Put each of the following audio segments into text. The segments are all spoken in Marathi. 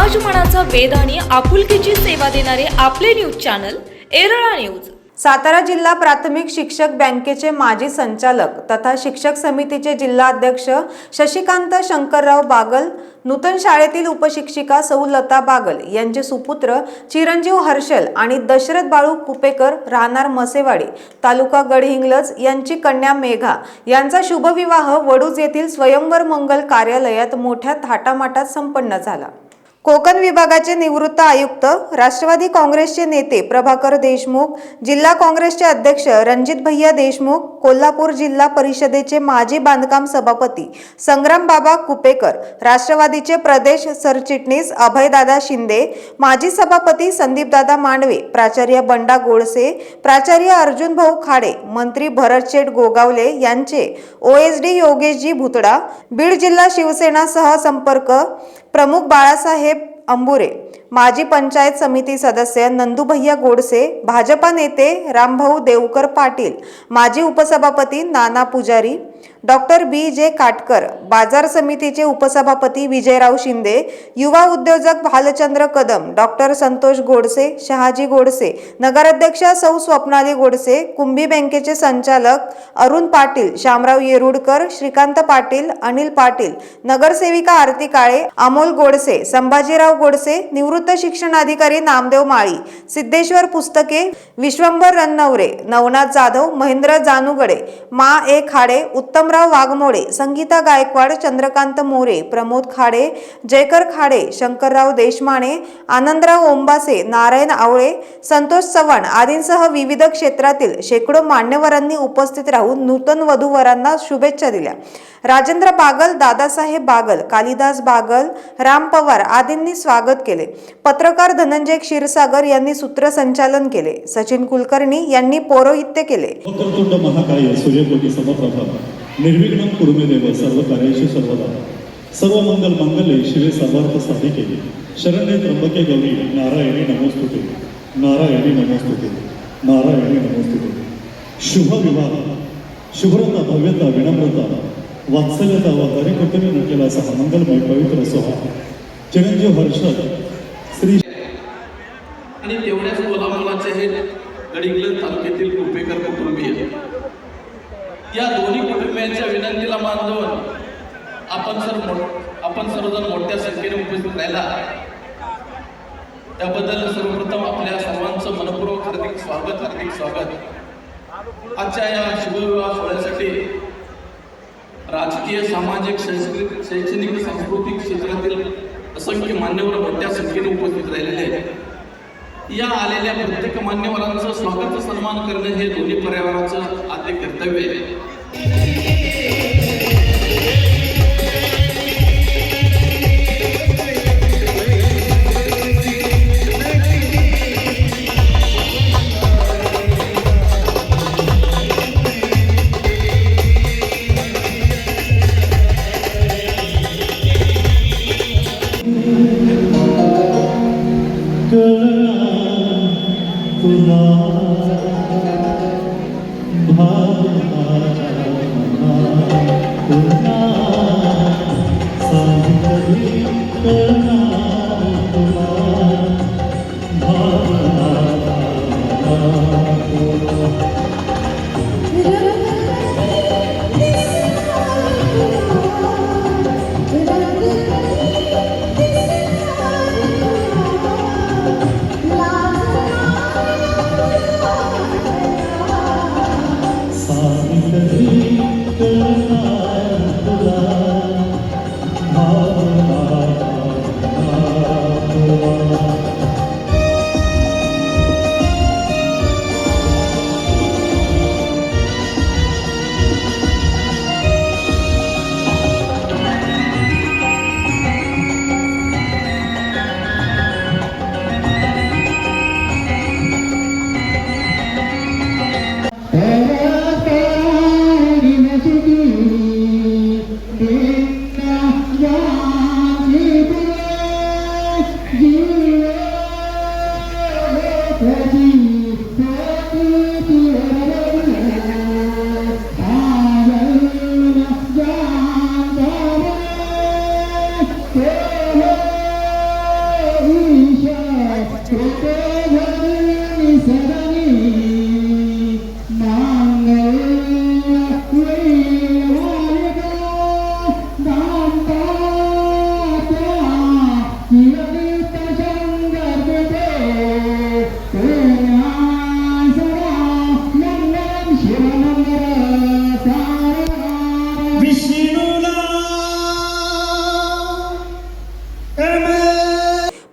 समाजमनाचा वेध आणि आपुलकीची सेवा देणारे आपले news channel Erala news. Satara जिल्हा प्राथमिक शिक्षक बँकेचे माजी संचालक तथा शिक्षक समितीचे जिल्हा अध्यक्ष शशिकांत शंकरराव बागल, नूतन शाळेतील उपशिक्षिका सौ लता बागल यांचे सुपुत्र चिरंजीव हर्षल आणि दशरथ बाळू कुपेकर राहणार मसेवाडी तालुका गडहिंग्लज यांची कन्या मेघा यांचा शुभविवाह वडूज येथील स्वयंवर मंगल कार्यालयात मोठ्या थाटामाटात संपन्न झाला। कोकण विभागाचे निवृत्त आयुक्त, राष्ट्रवादी काँग्रेसचे नेते प्रभाकर देशमुख, जिल्हा काँग्रेसचे अध्यक्ष रणजित भैया देशमुख, कोल्हापूर जिल्हा परिषदेचे माजी बांधकाम सभापती संग्राम बाबा कुपेकर, राष्ट्रवादीचे प्रदेश सरचिटणीस अभयदादा शिंदे, माजी सभापती संदीपदादा मांडवे, प्राचार्य बंडा गोडसे, प्राचार्य अर्जुन भाऊ खाडे, मंत्री भरतशेठ गोगावले यांचे OSD योगेशजी भुतडा, बीड जिल्हा शिवसेना सहसंपर्क प्रमुख बाळासाहेब अंबुरे, माजी पंचायत समिती सदस्य नंदुभैया गोडसे, भाजपा नेते रामभाऊ देवकर पाटील, माजी उपसभापती नाना पुजारी, डॉक्टर BJ काटकर, बाजार समितीचे उपसभापती विजयराव शिंदे, युवा उद्योजक भालचंद्र कदम, डॉक्टर संतोष गोडसे, शहाजी गोडसे, नगराध्यक्षा सौ स्वप्नाली गोडसे, कुंभी बँकेचे संचालक अरुण पाटील, शामराव येरुडकर, श्रीकांत पाटील, अनिल पाटील, नगरसेविका आरती काळे, अमोल गोडसे, संभाजीराव गोडसे, निवृत्त शिक्षण अधिकारी नामदेव माळी, सिद्धेश्वर पुस्तके, विश्वंभर रन्नवरे, नवनाथ जाधव, महेंद्र जानूगडे, मा ए खाडे, उत्तमराव वाघमोडे, संगीता गायकवाड, चंद्रकांत मोरे, प्रमोद खाडे, जयकर खाडे, शंकरराव देशमाने, आनंदराव ओंबासे, नारायण आवळे, संतोष चव्हाण आदींसह विविध क्षेत्रातील शेकडो मान्यवरांनी उपस्थित राहून नूतन वधूवरांना शुभेच्छा दिल्या। राजेंद्र बागल, दादासाहेब बागल, कालिदास बागल, राम पवार आदींनी स्वागत केले। पत्रकार धनंजय क्षीरसागर यांनी सूत्रसंचालन केले। सचिन कुलकर्णी यांनी पौरोहित्य केले। महाकाय सूर्यकोटी समप्रभा निर्विघ्नं कुरुमे देव सर्व कार्याशी सर्वदा सर्व मंगल मंगले शिवे सर्वार्थ साधिके शरण्ये त्र्यंबके गौरी नारायणी नमोस्तुते नारायणी नमोस्तुते नारायणी नमोस्तुते। शुभ विवाह, शुभ्रता, भव्यता, विनम्रता, वात्सल्यता व दरेकृतीने नटलेला असा हा मंगलमय पवित्र सोहळा चिरंजीव हर्षल श्री आणि तेवढ्याच मुलामुलाचे हे गडिंग्लज तालुक्यातील कुपेकर कुटुंबीय या दोन्ही कुटुंबियांच्या विनंतीला मान देऊन आपण सर्वजण मोठ्या संख्येने उपस्थित राहिला त्याबद्दल सर्वप्रथम आपल्या सर्वांचं मनपूर्वक हार्दिक स्वागत। आजच्या या शुभविवाह सोहळ्यासाठी राजकीय, सामाजिक, शैक्षणिक, सांस्कृतिक क्षेत्रातील असंख्य मान्यवर मोठ्या संख्येने उपस्थित राहिलेले आहेत। या आलेल्या प्रत्येक मान्यवरांचं स्वागत सन्मान करणे हे दोन्ही परिवाराचं आद्य कर्तव्य आहे। तुला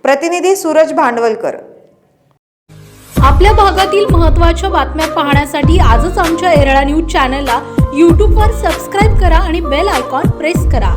प्रतिनिधी सूरज भांडवलकर. आपल्या भागातील महत्त्वाच्या बातम्या पाहण्यासाठी आजच आमच्या एरळा न्यूज चॅनलला यूट्यूबवर सबस्क्राईब करा आणि बेल आयकॉन प्रेस करा.